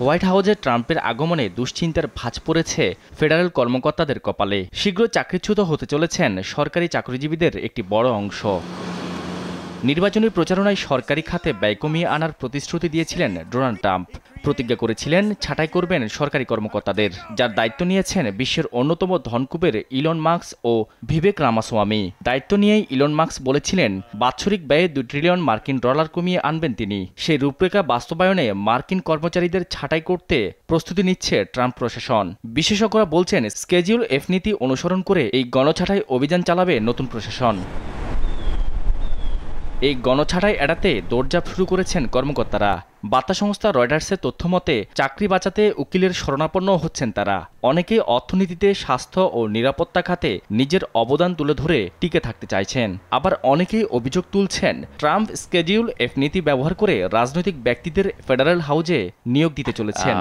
White হাউসে ট্রাম্পের আগমনে দুশ্চিন্তার ভাঁজ পড়েছে ফেডারেল কর্মকর্তাদের কপালে। শীঘ্র চাকরিচ্যুত হতে চলেছেন সরকারি চাকরিজীবীদের একটি বড় অংশ। নির্বাচনী প্রচারণায় সরকারি খাতে ব্যয় কমিয়ে আনার প্রতিশ্রুতি দিয়েছিলেন ডোনাল্ড ট্রাম্প। প্রতিজ্ঞা করেছিলেন ছাঁটাই করবেন সরকারি কর্মকর্তাদের, যার দায়িত্ব নিয়েছেন বিশ্বের অন্যতম ধনকুবের ইলন মাস্ক ও ভিবেক রামাস্বামী। দায়িত্ব নিয়েই ইলন মাস্ক বলেছিলেন বাৎসরিক ব্যয়ে $2 ট্রিলিয়ন মার্কিন ডলার কমিয়ে আনবেন তিনি। সেই রূপরেখা বাস্তবায়নে মার্কিন কর্মচারীদের ছাঁটাই করতে প্রস্তুতি নিচ্ছে ট্রাম্প প্রশাসন। বিশেষজ্ঞরা বলছেন স্কেজিউল এফ নীতি অনুসরণ করে এই গণছাঁটাই অভিযান চালাবে নতুন প্রশাসন। এই গণছাঁটাই এড়াতে দৌড়ঝাঁপ শুরু করেছেন কর্মকর্তারা। বার্তা সংস্থা রয়টার্সের তথ্যমতে চাকরি বাঁচাতে উকিলের শরণাপন্ন হচ্ছেন তারা। অনেকেই অর্থনীতিতে, স্বাস্থ্য ও নিরাপত্তা খাতে নিজের অবদান তুলে ধরে টিকে থাকতে চাইছেন। আবার অনেকেই অভিযোগ তুলছেন ট্রাম্প স্কেডিউল এফ নীতি ব্যবহার করে রাজনৈতিক ব্যক্তিদের ফেডারেল হাউজে নিয়োগ দিতে চলেছেন।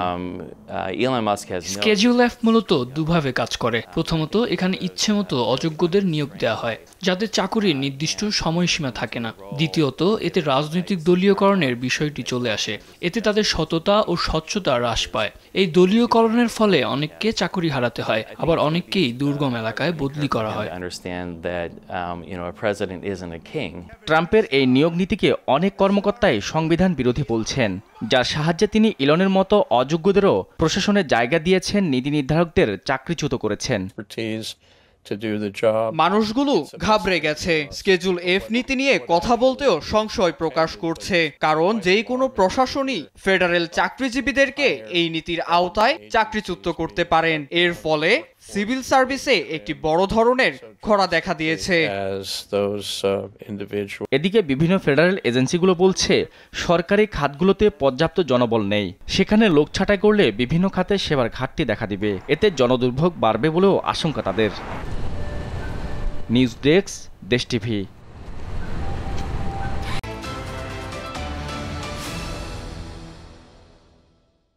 স্কেডিউল এফ মূলত দুভাবে কাজ করে। প্রথমত, এখানে ইচ্ছেমতো অযোগ্যদের নিয়োগ দেওয়া হয়, যাদের চাকুরির নির্দিষ্ট সময়সীমা থাকে না। দ্বিতীয়ত, এতে রাজনৈতিক দলীয়করণের বিষয়টি চলে আসে। এতে তাদের সততা ও স্বচ্ছতা হ্রাস পায়। এই দলীয়করণের ফলে অনেককে চাকরি হারাতে হয়, আবার অনেককেই দুর্গম এলাকায় বদলি করা হয়। ট্রাম্পের এই নিয়োগ নীতিকে অনেক কর্মকর্তাই সংবিধান বিরোধী বলছেন, যার সাহায্যে তিনি ইলনের মতো অযোগ্যদেরও প্রশাসনে জায়গা দিয়েছেন, নীতি নির্ধারকদের চাকরিচ্যুত করেছেন। মানুষগুলো ঘাবড়ে গেছে। স্কেজুল এফ নীতি নিয়ে কথা বলতেও সংশয় প্রকাশ করছে, কারণ যেই কোনো প্রশাসনই ফেডারেল চাকরিজীবীদেরকে এই নীতির আওতায় চাকরিচ্যুত করতে পারেন। এর ফলে সিভিল সার্ভিসে একটি বড় ধরনের খরা দেখা দিয়েছে। এদিকে বিভিন্ন ফেডারেল এজেন্সিগুলো বলছে সরকারি খাতগুলোতে পর্যাপ্ত জনবল নেই। সেখানে লোক ছাঁটাই করলে বিভিন্ন খাতে সেবার ঘাটতি দেখা দিবে। এতে জনদুর্ভোগ বাড়বে বলেও আশঙ্কা তাদের। নিউজ ডেস্ক, দেশ টিভি।